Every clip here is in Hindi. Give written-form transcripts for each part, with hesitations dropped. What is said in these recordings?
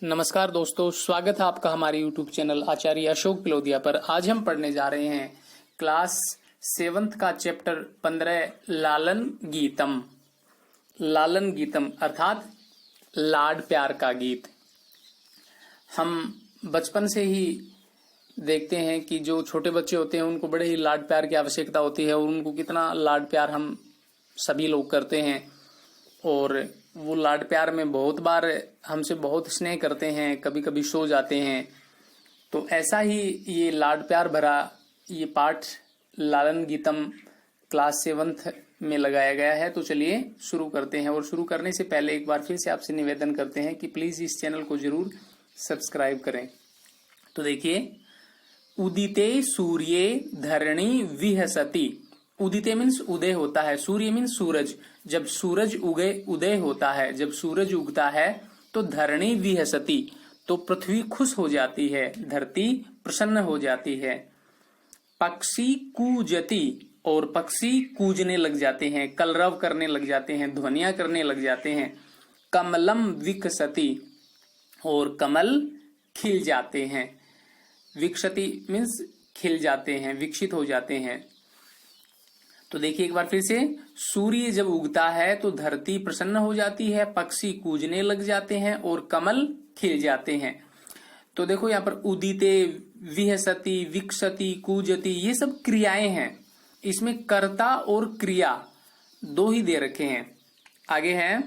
नमस्कार दोस्तों, स्वागत है आपका हमारे YouTube चैनल आचार्य अशोक पिलोदिया पर। आज हम पढ़ने जा रहे हैं क्लास 7th का चैप्टर 15 लालन गीतम। लालन गीतम अर्थात लाड प्यार का गीत। हम बचपन से ही देखते हैं कि जो छोटे बच्चे होते हैं उनको बड़े ही लाड प्यार की आवश्यकता होती है और उनको कितना लाड प्यार हम सभी लोग करते हैं और वो लाड प्यार में बहुत बार हमसे बहुत स्नेह करते हैं, कभी कभी सो जाते हैं। तो ऐसा ही ये लाड प्यार भरा ये पाठ लालन गीतम क्लास 7th में लगाया गया है। तो चलिए शुरू करते हैं और शुरू करने से पहले एक बार फिर से आपसे निवेदन करते हैं कि प्लीज इस चैनल को जरूर सब्सक्राइब करें। तो देखिए, उदिते सूर्ये धरणी विहसति। उदिते मीन्स उदय होता है, सूर्य मीन्स सूरज। जब सूरज उदय होता है, जब सूरज उगता है तो धरणी विहसति, तो पृथ्वी खुश हो जाती है, धरती प्रसन्न हो जाती है। पक्षी कूजति, और पक्षी कूजने लग जाते हैं, कलरव करने लग जाते हैं, ध्वनियां करने लग जाते हैं। कमलम विकसति, और कमल खिल जाते हैं। विकसति मीन्स खिल जाते हैं, विकसित हो जाते हैं। तो देखिए एक बार फिर से, सूर्य जब उगता है तो धरती प्रसन्न हो जाती है, पक्षी कूजने लग जाते हैं और कमल खिल जाते हैं। तो देखो यहाँ पर उदिते, विहसति, विकसति, कूजति, ये सब क्रियाएं हैं। इसमें कर्ता और क्रिया दो ही दे रखे हैं। आगे है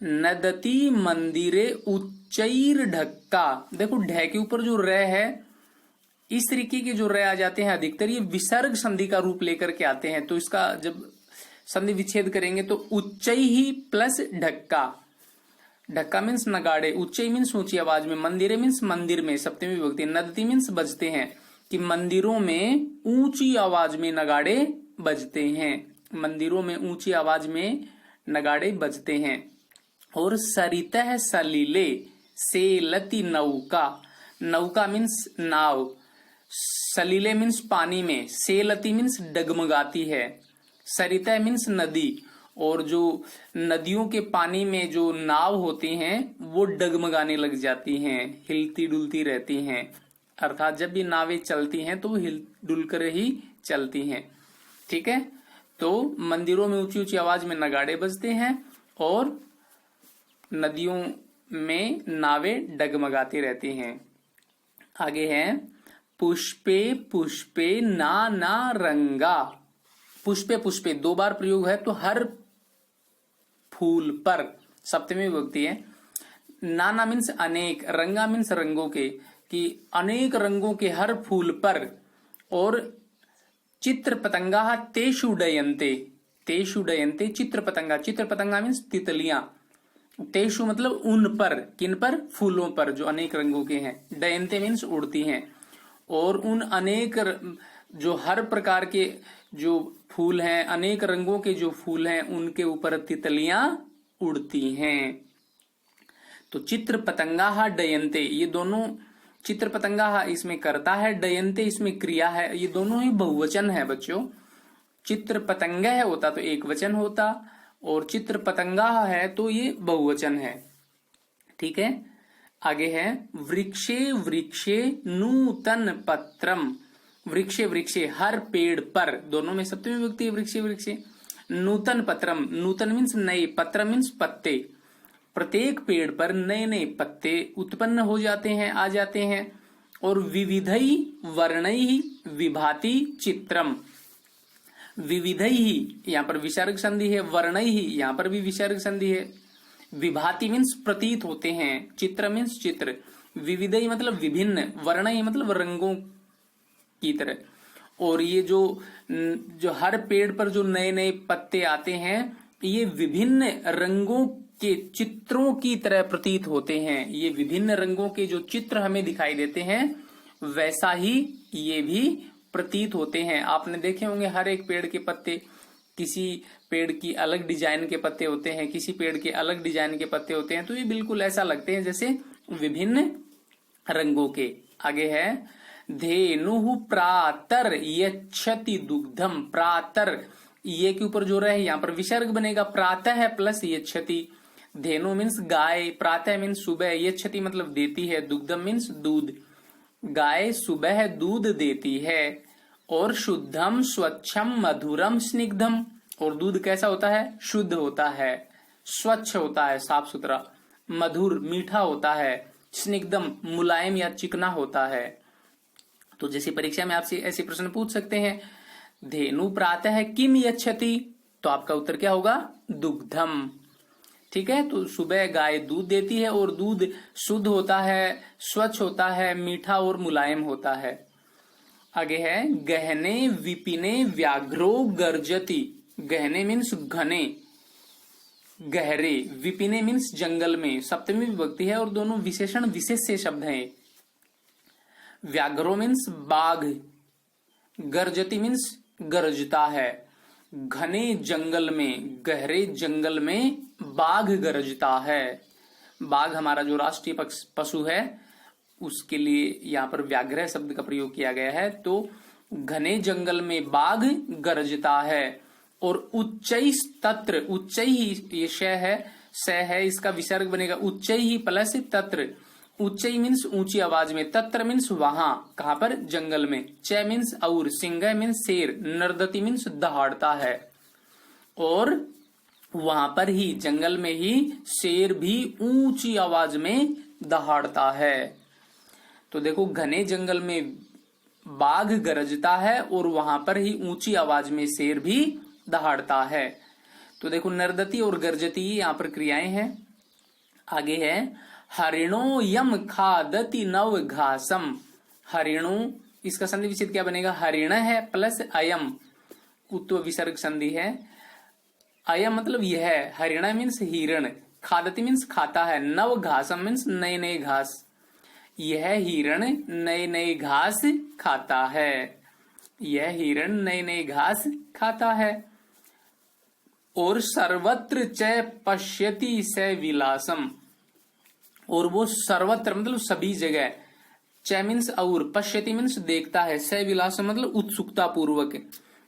नदती मंदिरे उच्चैर ढक्का। देखो ढ के ऊपर जो र है, इस तरीके के जो र आ जाते हैं अधिकतर ये विसर्ग संधि का रूप लेकर के आते हैं। तो इसका जब संधि विच्छेद करेंगे तो उच्चई ही प्लस ढक्का। ढक्का मीन्स नगाड़े, उच्चई मीन्स ऊंची आवाज में, मंदिरे मीन्स मंदिर में, सप्तमी विभक्ति। नदती मीन्स बजते हैं, कि मंदिरों में ऊंची आवाज में नगाड़े बजते हैं, मंदिरों में ऊंची आवाज में नगाड़े बजते हैं। और सरितः सलीले सेलति नौका। नौका मीन्स नाव, सलीले मीन्स पानी में, सेलती मीन्स डगमगाती है, सरिता मीन्स नदी। और जो नदियों के पानी में जो नाव होती हैं वो डगमगाने लग जाती हैं, हिलती डुलती रहती हैं। अर्थात जब भी नावें चलती हैं तो वो हिल डुल कर ही चलती हैं। ठीक है, तो मंदिरों में ऊंची ऊंची आवाज में नगाड़े बजते हैं और नदियों में नावें डगमगाती रहती हैं। आगे है पुष्पे पुष्पे नाना रंगा। पुष्पे पुष्पे दो बार प्रयोग है, तो हर फूल पर, सप्तमी विभक्ति है। नाना मीन्स अनेक, रंगा मीन्स रंगों के, कि अनेक रंगों के हर फूल पर। और चित्र पतंगा तेषु डयन्ते, तेषु डयन्ते चित्र पतंगा। चित्र पतंगा मीन्स तितलियां। तेषु मतलब उन पर, किन पर, फूलों पर जो अनेक रंगों के हैं। डयन्ते मीन्स उड़ती हैं। और उन अनेक जो हर प्रकार के जो फूल हैं, अनेक रंगों के जो फूल हैं, उनके ऊपर तितलियां उड़ती हैं। तो चित्र पतंगा डयन्ते, ये दोनों, चित्र पतंगा इसमें कर्ता है, डयन्ते इसमें क्रिया है। ये दोनों ही बहुवचन है बच्चों। चित्र पतंगा है होता तो एक वचन होता, और चित्र पतंगा है तो ये बहुवचन है। ठीक है, आगे है वृक्षे वृक्षे नूतन पत्रम। वृक्षे वृक्षे हर पेड़ पर, दोनों में सप्तमी विभक्ति है, वृक्षे वृक्षे। नूतन पत्रम, नूतन मीन्स नए, पत्र मीन्स पत्ते। प्रत्येक पेड़ पर नए नए पत्ते उत्पन्न हो जाते हैं, आ जाते हैं। और विविधई वर्णई विभाति चित्रम। विविधई ही यहाँ पर विसर्ग संधि है, वर्णई ही यहाँ पर भी विसर्ग संधि है। विभाति मीन्स प्रतीत होते हैं, चित्र मीन्स चित्र। विविधई मतलब विभिन्न, वर्णई मतलब रंगों की तरह। और ये जो हर पेड़ पर जो नए नए पत्ते आते हैं, ये विभिन्न रंगों के चित्रों की तरह प्रतीत होते हैं। ये विभिन्न रंगों के जो चित्र हमें दिखाई देते हैं, वैसा ही ये भी प्रतीत होते हैं। आपने देखे होंगे हर एक पेड़ के पत्ते, किसी पेड़ की अलग डिजाइन के पत्ते होते हैं, किसी पेड़ के अलग डिजाइन के पत्ते होते हैं। तो ये बिल्कुल ऐसा लगते हैं जैसे विभिन्न रंगों के। आगे है धेनु प्रातर यच्छति दुग्धम। प्रातर, ये के ऊपर जो रहे यहाँ पर विसर्ग बनेगा, प्रातः है प्लस यच्छति। धेनु मीन्स गाय, प्रातः मीन्स सुबह, यच्छति मतलब देती है, दुग्धम मीन्स दूध, गाय सुबह दूध देती है। और शुद्धम स्वच्छम मधुरम स्निग्धम, और दूध कैसा होता है? शुद्ध होता है, स्वच्छ होता है, साफ सुथरा, मधुर मीठा होता है, स्निग्धम मुलायम या चिकना होता है। तो जैसे परीक्षा में आपसे ऐसे प्रश्न पूछ सकते हैं, धेनु प्रातः किम यच्छति, तो आपका उत्तर क्या होगा? दुग्धम। ठीक है, तो सुबह गाय दूध देती है और दूध शुद्ध होता है, स्वच्छ होता है, मीठा और मुलायम होता है। आगे है गहने विपिने व्याघ्रो गर्जति। गहने मीन्स घने, गहरे, विपिने मीन्स जंगल में, सप्तमी विभक्ति है और दोनों विशेषण विशेष से शब्द हैं। व्याघ्रो मीन्स बाघ, गर्जति मीन्स गरजता है, घने जंगल में, गहरे जंगल में बाघ गरजता है। बाघ हमारा जो राष्ट्रीय पशु है, उसके लिए यहाँ पर व्याघ्र शब्द का प्रयोग किया गया है। तो घने जंगल में बाघ गरजता है। और उच्चई तत्र, उच्चई ये श है, इसका विसर्ग बनेगा उच्चई प्लस तत्र। उच्चई मीन्स ऊंची आवाज में, तत्र मीन्स वहां, कहां पर? जंगल में। च मीन्स और, सिंह मीन्स शेर, नर्दति मीन्स दहाड़ता है। और वहां पर ही, जंगल में ही शेर भी ऊंची आवाज में दहाड़ता है। तो देखो, घने जंगल में बाघ गरजता है और वहां पर ही ऊंची आवाज में शेर भी दहाड़ता है। तो देखो, नर्दति और गर्जती यहाँ पर क्रियाएं हैं। आगे है हरिणो यम खादति नव घासम। हरिणो, इसका संधि विच्छेद क्या बनेगा? हरिण है प्लस अयम, उत्व विसर्ग संधि है। अयम मतलब यह, हरिण मीन्स हिरण, खादति मीन्स खाता है, नव घासम मीन्स नए नए घास। यह हिरण नए नए घास खाता है, यह हिरण नए नए घास खाता है। और सर्वत्र च पश्यति स विलासम, और वो सर्वत्र मतलब सभी जगह, च मीन्स और, पश्यति मीन्स देखता है, स विलासम मतलब उत्सुकता पूर्वक,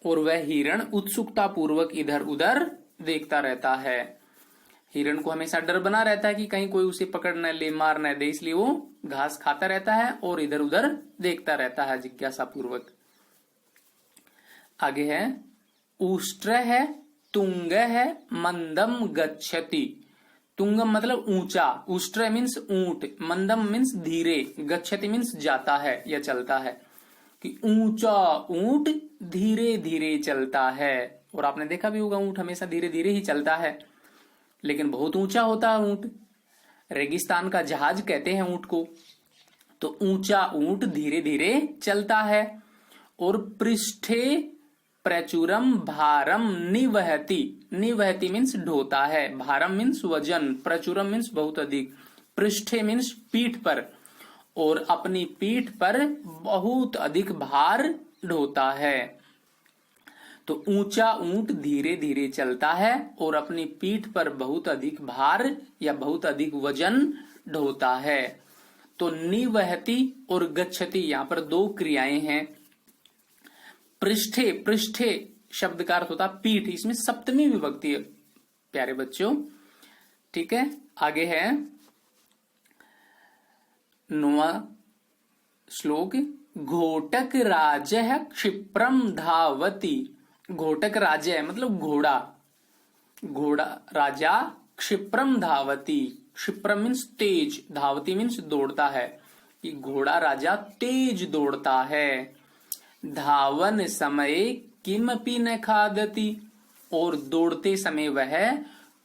और वह हिरण उत्सुकता पूर्वक इधर उधर देखता रहता है। हिरण को हमेशा डर बना रहता है कि कहीं कोई उसे पकड़ न ले, मार न दे, इसलिए वो घास खाता रहता है और इधर उधर देखता रहता है जिज्ञासा पूर्वक। आगे है उष्ट्र है, तुंग है, मंदम गच्छति। तुंगम मतलब ऊंचा, उष्ट्र मीन्स ऊंट, मंदम मीन्स धीरे, गच्छति मीन्स जाता है या चलता है, कि ऊंचा ऊंट धीरे धीरे चलता है। और आपने देखा भी होगा, ऊंट हमेशा धीरे धीरे ही चलता है, लेकिन बहुत ऊंचा होता है ऊंट। रेगिस्तान का जहाज कहते हैं ऊंट को। तो ऊंचा ऊंट धीरे धीरे चलता है। और पृष्ठे प्रचुरम भारम निवहति। निवहति मीन्स ढोता है, भारम मीन्स वजन, प्रचुरम मीन्स बहुत अधिक, पृष्ठे मीन्स पीठ पर, और अपनी पीठ पर बहुत अधिक भार ढोता है। तो ऊंचा ऊंट धीरे धीरे चलता है और अपनी पीठ पर बहुत अधिक भार या बहुत अधिक वजन ढोता है। तो निवहति और गच्छति यहाँ पर दो क्रियाएं हैं। पृष्ठे, पृष्ठे शब्द का अर्थ होता पीठ, इसमें सप्तमी विभक्ति है प्यारे बच्चों। ठीक है, आगे है 9वां श्लोक, घोटक राजः क्षिप्रम धावति। घोटक राजा है मतलब घोड़ा, घोड़ा राजा, क्षिप्रम धावती, क्षिप्रम मीन्स तेज, धावती मीन्स दौड़ता है, कि घोड़ा राजा तेज दौड़ता है। धावन समय किमपि न खादति, और दौड़ते समय वह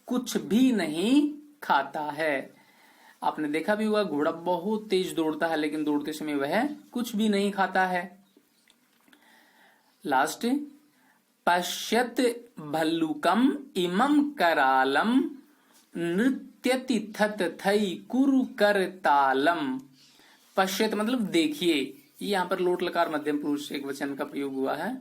कुछ भी नहीं खाता है। आपने देखा भी होगा, घोड़ा बहुत तेज दौड़ता है लेकिन दौड़ते समय वह कुछ भी नहीं खाता है। लास्ट, पश्यत भल्लुकम इमं करालम नृत्यति थई कुरु कर तालम। पश्यत मतलब देखिए, यहाँ पर लोट लकार मध्यम पुरुष एक वचन का प्रयोग हुआ है।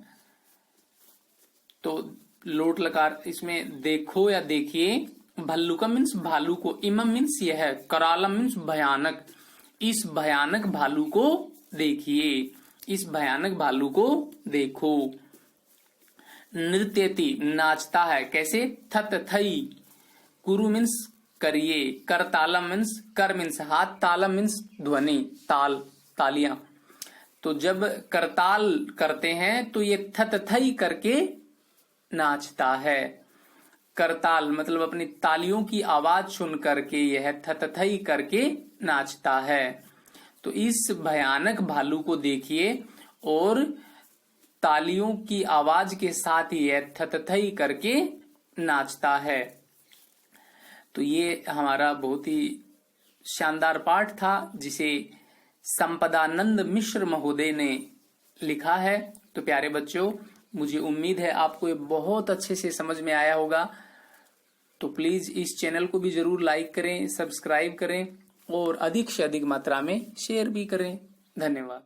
तो लोट लकार इसमें देखो या देखिए, भल्लुकम मीन्स भालू को, इमम मीन्स यह, करालम मीन्स भयानक, इस भयानक भालू को देखिए, इस भयानक भालू को देखो। नृत्यति नाचता है, कैसे? थई, कुरु मीन्स करिए। कर तालम मीन्स कर मीन्स हाथ, तालम मीन्स ध्वनि, ताल, तालियां। तो जब करताल करते हैं तो ये थई करके नाचता है। करताल मतलब अपनी तालियों की आवाज सुन करके यह थई करके नाचता है। तो इस भयानक भालू को देखिए और तालियों की आवाज के साथ ही यह थई करके नाचता है। तो ये हमारा बहुत ही शानदार पाठ था जिसे संपदानंद मिश्र महोदय ने लिखा है। तो प्यारे बच्चों, मुझे उम्मीद है आपको ये बहुत अच्छे से समझ में आया होगा। तो प्लीज इस चैनल को भी जरूर लाइक करें, सब्सक्राइब करें और अधिक से अधिक मात्रा में शेयर भी करें। धन्यवाद।